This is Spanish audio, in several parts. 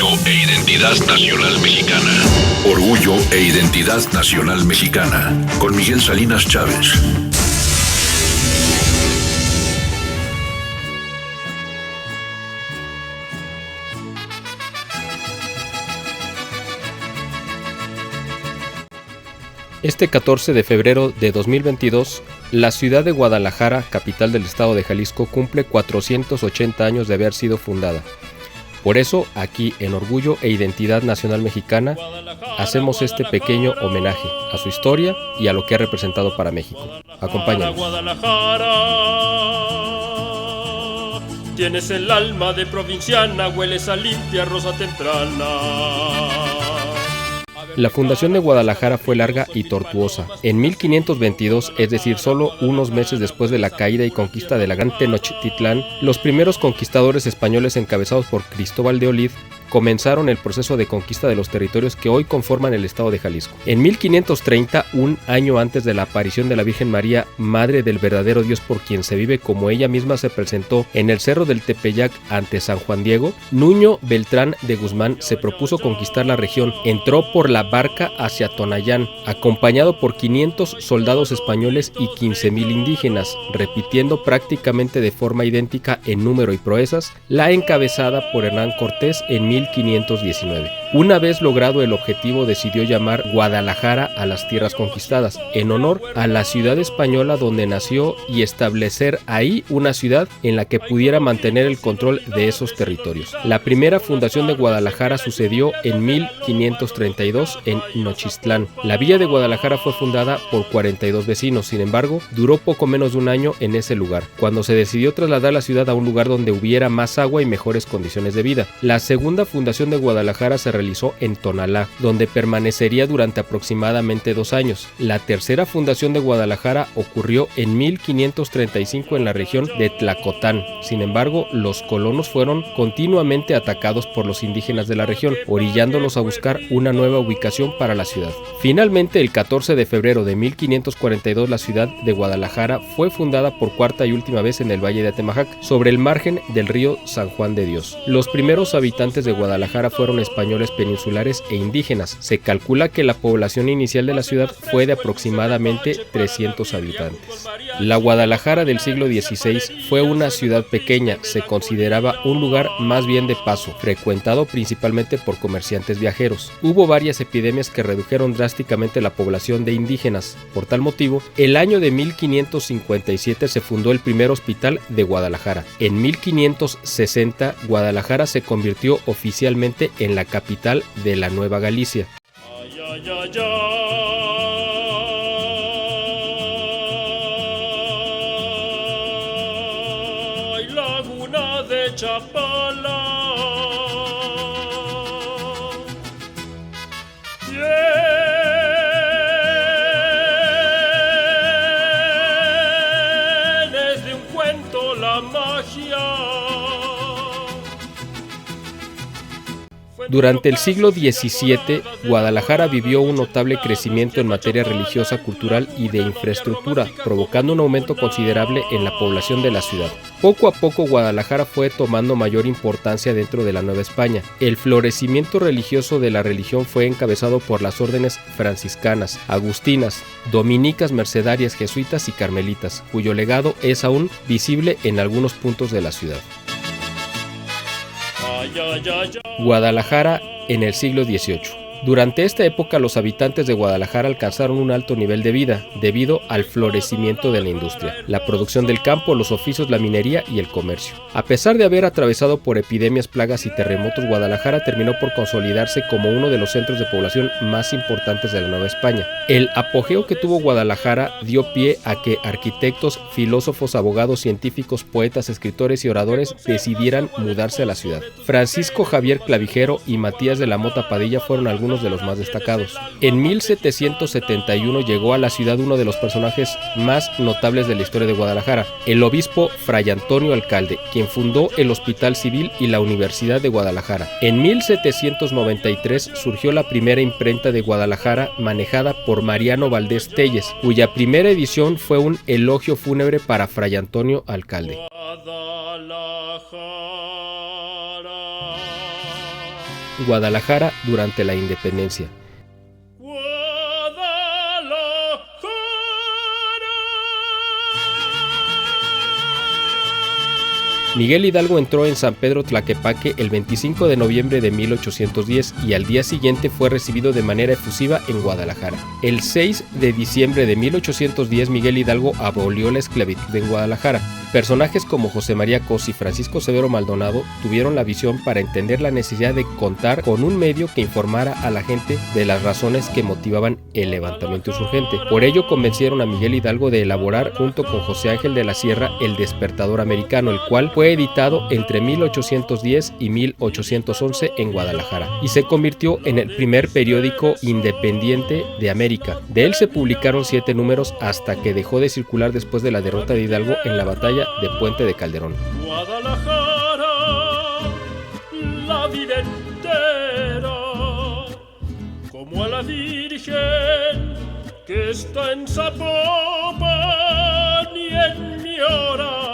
Orgullo e identidad nacional mexicana. Orgullo e identidad nacional mexicana. Con Miguel Salinas Chávez. Este 14 de febrero de 2022, la ciudad de Guadalajara, capital del estado de Jalisco, cumple 480 años de haber sido fundada. Por eso, aquí en Orgullo e Identidad Nacional Mexicana, hacemos este pequeño homenaje a su historia y a lo que ha representado para México. Acompáñanos. Guadalajara, tienes el alma de provinciana, hueles a limpia rosa temprana. La fundación de Guadalajara fue larga y tortuosa. En 1522, es decir, solo unos meses después de la caída y conquista de la Gran Tenochtitlán, los primeros conquistadores españoles encabezados por Cristóbal de Olid comenzaron el proceso de conquista de los territorios que hoy conforman el estado de Jalisco. En 1530, un año antes de la aparición de la Virgen María, Madre del verdadero Dios por quien se vive, como ella misma se presentó en el Cerro del Tepeyac ante San Juan Diego, Nuño Beltrán de Guzmán se propuso conquistar la región. Entró por la barca hacia Tonayán, acompañado por 500 soldados españoles y 15,000 indígenas, repitiendo prácticamente de forma idéntica en número y proezas la encabezada por Hernán Cortés en 1519. Una vez logrado el objetivo, decidió llamar Guadalajara a las tierras conquistadas, en honor a la ciudad española donde nació, y establecer ahí una ciudad en la que pudiera mantener el control de esos territorios. La primera fundación de Guadalajara sucedió en 1532 en Nochistlán. La villa de Guadalajara fue fundada por 42 vecinos, sin embargo, duró poco menos de un año en ese lugar, cuando se decidió trasladar la ciudad a un lugar donde hubiera más agua y mejores condiciones de vida. La segunda fundación de Guadalajara se realizó en Tonalá, donde permanecería durante aproximadamente 2 años. La tercera fundación de Guadalajara ocurrió en 1535 en la región de Tlacotán. Sin embargo, los colonos fueron continuamente atacados por los indígenas de la región, orillándolos a buscar una nueva ubicación para la ciudad. Finalmente, el 14 de febrero de 1542, la ciudad de Guadalajara fue fundada por cuarta y última vez en el Valle de Atemajac, sobre el margen del río San Juan de Dios. Los primeros habitantes de Guadalajara fueron españoles peninsulares e indígenas. Se calcula que la población inicial de la ciudad fue de aproximadamente 300 habitantes. La Guadalajara del siglo XVI fue una ciudad pequeña, se consideraba un lugar más bien de paso, frecuentado principalmente por comerciantes viajeros. Hubo varias epidemias que redujeron drásticamente la población de indígenas. Por tal motivo, el año de 1557 se fundó el primer hospital de Guadalajara. En 1560, Guadalajara se convirtió oficialmente en la capital de la Nueva Galicia. Ay, ay, ay, ay, laguna de Chapala. Tienes de un cuento la magia. Durante el siglo XVII, Guadalajara vivió un notable crecimiento en materia religiosa, cultural y de infraestructura, provocando un aumento considerable en la población de la ciudad. Poco a poco, Guadalajara fue tomando mayor importancia dentro de la Nueva España. El florecimiento religioso de la religión fue encabezado por las órdenes franciscanas, agustinas, dominicas, mercedarias, jesuitas y carmelitas, cuyo legado es aún visible en algunos puntos de la ciudad. Guadalajara en el siglo XVIII. Durante esta época, los habitantes de Guadalajara alcanzaron un alto nivel de vida debido al florecimiento de la industria, la producción del campo, los oficios, la minería y el comercio. A pesar de haber atravesado por epidemias, plagas y terremotos, Guadalajara terminó por consolidarse como uno de los centros de población más importantes de la Nueva España. El apogeo que tuvo Guadalajara dio pie a que arquitectos, filósofos, abogados, científicos, poetas, escritores y oradores decidieran mudarse a la ciudad. Francisco Javier Clavijero y Matías de la Mota Padilla fueron algunos de los más destacados. En 1771 llegó a la ciudad uno de los personajes más notables de la historia de Guadalajara, el obispo Fray Antonio Alcalde, quien fundó el Hospital Civil y la Universidad de Guadalajara. En 1793 surgió la primera imprenta de Guadalajara, manejada por Mariano Valdés Telles, cuya primera edición fue un elogio fúnebre para Fray Antonio Alcalde. Guadalajara durante la independencia. Miguel Hidalgo entró en San Pedro Tlaquepaque el 25 de noviembre de 1810 y al día siguiente fue recibido de manera efusiva en Guadalajara. El 6 de diciembre de 1810 Miguel Hidalgo abolió la esclavitud en Guadalajara. Personajes como José María Cos y Francisco Severo Maldonado tuvieron la visión para entender la necesidad de contar con un medio que informara a la gente de las razones que motivaban el levantamiento insurgente. Por ello convencieron a Miguel Hidalgo de elaborar junto con José Ángel de la Sierra El Despertador Americano, el cual fue editado entre 1810 y 1811 en Guadalajara y se convirtió en el primer periódico independiente de América. De él se publicaron 7 números hasta que dejó de circular después de la derrota de Hidalgo en la batalla de Puente de Calderón. Guadalajara, la vida entera, como a la Virgen que está en Zapopan y en mi oración.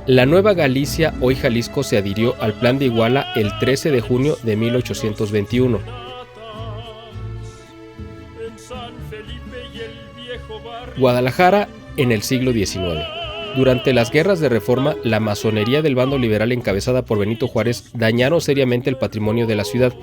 La Nueva Galicia, hoy Jalisco, se adhirió al Plan de Iguala el 13 de junio de 1821. Guadalajara en el siglo XIX. Durante las guerras de Reforma, la masonería del bando liberal encabezada por Benito Juárez dañaron seriamente el patrimonio de la ciudad,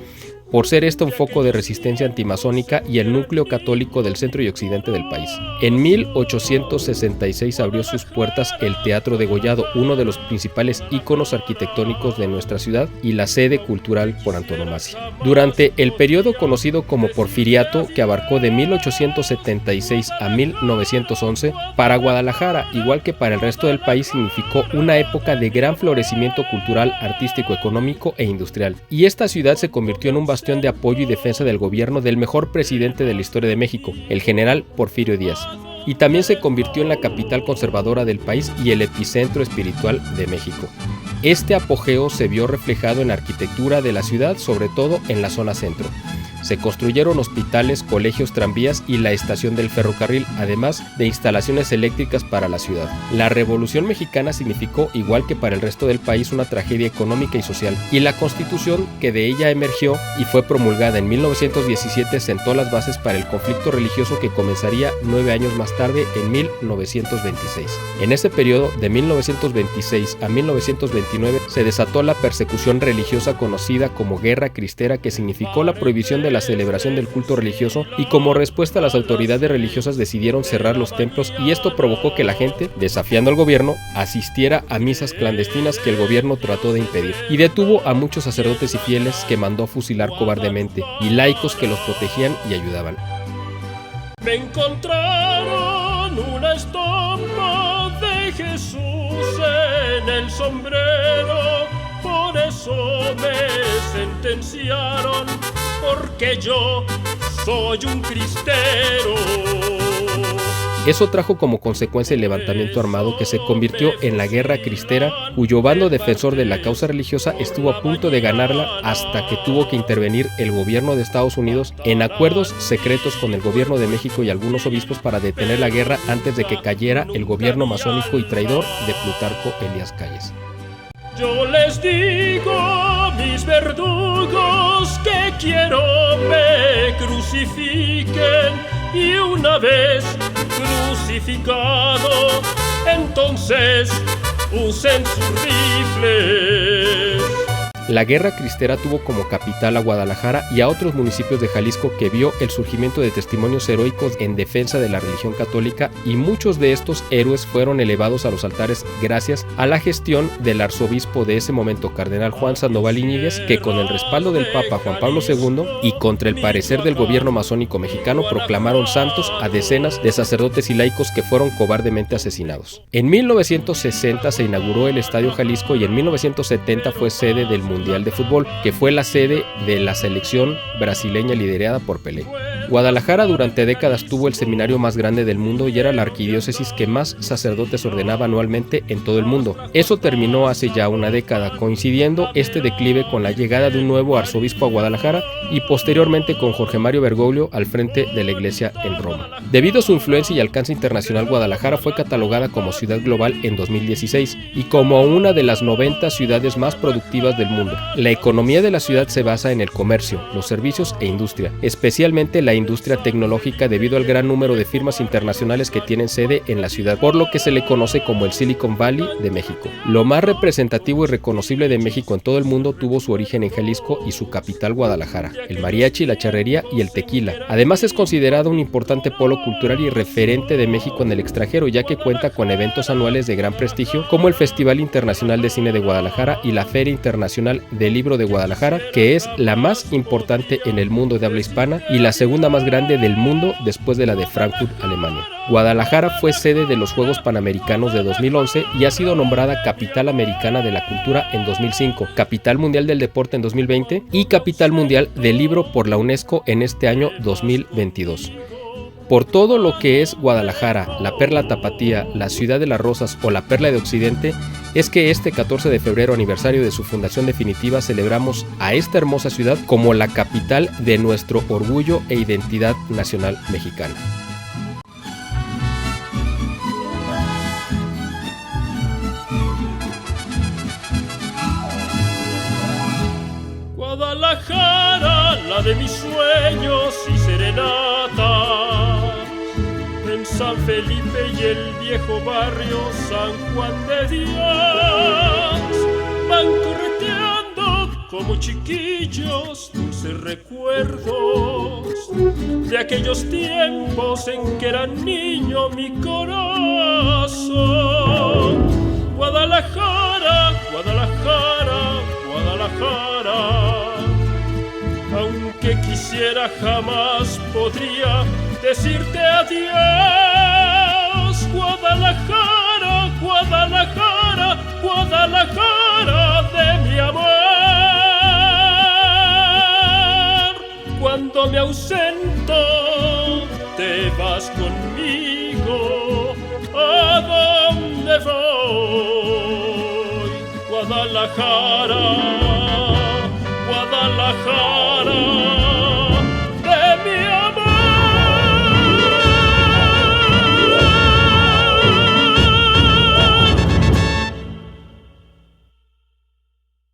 por ser esta un foco de resistencia antimasónica y el núcleo católico del centro y occidente del país. En 1866 abrió sus puertas el Teatro Degollado, uno de los principales íconos arquitectónicos de nuestra ciudad y la sede cultural por antonomasia. Durante el periodo conocido como Porfiriato, que abarcó de 1876 a 1911, para Guadalajara, igual que para el resto del país, significó una época de gran florecimiento cultural, artístico, económico e industrial. Y esta ciudad se convirtió en un bastión de apoyo y defensa del gobierno del mejor presidente de la historia de México, el general Porfirio Díaz. Y también se convirtió en la capital conservadora del país y el epicentro espiritual de México. Este apogeo se vio reflejado en la arquitectura de la ciudad, sobre todo en la zona centro. Se construyeron hospitales, colegios, tranvías y la estación del ferrocarril, además de instalaciones eléctricas para la ciudad. La Revolución Mexicana significó, igual que para el resto del país, una tragedia económica y social, y la Constitución que de ella emergió y fue promulgada en 1917 sentó las bases para el conflicto religioso que comenzaría 9 años más tarde, en 1926. En ese periodo, de 1926 a 1929, se desató la persecución religiosa conocida como Guerra Cristera, que significó la prohibición de la celebración del culto religioso, y como respuesta las autoridades religiosas decidieron cerrar los templos, y esto provocó que la gente, desafiando al gobierno, asistiera a misas clandestinas que el gobierno trató de impedir, y detuvo a muchos sacerdotes y fieles que mandó fusilar cobardemente, y laicos que los protegían y ayudaban. Me encontraron una estampa de Jesús en el sombrero, por eso me sentenciaron, porque yo soy un cristero. Eso trajo como consecuencia el levantamiento armado que se convirtió en la Guerra Cristera, cuyo bando defensor de la causa religiosa estuvo a punto de ganarla hasta que tuvo que intervenir el gobierno de Estados Unidos en acuerdos secretos con el gobierno de México y algunos obispos para detener la guerra antes de que cayera el gobierno masónico y traidor de Plutarco Elías Calles. Yo les digo a mis verdugos que quiero me crucifiquen, y una vez crucificado, entonces usen sus rifles. La Guerra Cristera tuvo como capital a Guadalajara y a otros municipios de Jalisco, que vio el surgimiento de testimonios heroicos en defensa de la religión católica, y muchos de estos héroes fueron elevados a los altares gracias a la gestión del arzobispo de ese momento, cardenal Juan Sandoval Íñiguez, que con el respaldo del Papa Juan Pablo II y contra el parecer del gobierno masónico mexicano proclamaron santos a decenas de sacerdotes y laicos que fueron cobardemente asesinados. En 1960 se inauguró el Estadio Jalisco y en 1970 fue sede del Mundial de Fútbol, que fue la sede de la selección brasileña liderada por Pelé. Guadalajara durante décadas tuvo el seminario más grande del mundo y era la arquidiócesis que más sacerdotes ordenaba anualmente en todo el mundo. Eso terminó hace ya una década, coincidiendo este declive con la llegada de un nuevo arzobispo a Guadalajara y posteriormente con Jorge Mario Bergoglio al frente de la iglesia en Roma. Debido a su influencia y alcance internacional, Guadalajara fue catalogada como ciudad global en 2016 y como una de las 90 ciudades más productivas del mundo. La economía de la ciudad se basa en el comercio, los servicios e industria, especialmente la industria tecnológica debido al gran número de firmas internacionales que tienen sede en la ciudad, por lo que se le conoce como el Silicon Valley de México. Lo más representativo y reconocible de México en todo el mundo tuvo su origen en Jalisco y su capital Guadalajara, el mariachi, la charrería y el tequila. Además es considerado un importante polo cultural y referente de México en el extranjero, ya que cuenta con eventos anuales de gran prestigio como el Festival Internacional de Cine de Guadalajara y la Feria Internacional del Libro de Guadalajara, que es la más importante en el mundo de habla hispana y la segunda más grande del mundo después de la de Frankfurt, Alemania. Guadalajara fue sede de los Juegos Panamericanos de 2011 y ha sido nombrada Capital Americana de la Cultura en 2005, Capital Mundial del Deporte en 2020 y Capital Mundial del Libro por la UNESCO en este año 2022. Por todo lo que es Guadalajara, la Perla Tapatía, la Ciudad de las Rosas o la Perla de Occidente, es que este 14 de febrero, aniversario de su fundación definitiva, celebramos a esta hermosa ciudad como la capital de nuestro orgullo e identidad nacional mexicana. Guadalajara, la de mis sueños y serenatas, en San Felipe y el viejo barrio San Juan de Dios, van correteando como chiquillos dulces recuerdos de aquellos tiempos en que era niño mi corazón. Guadalajara, Guadalajara, Guadalajara, aunque quisiera jamás podría decirte adiós. Guadalajara, Guadalajara, Guadalajara de mi amor. Cuando me ausento te vas conmigo, ¿a dónde voy? Guadalajara, Guadalajara.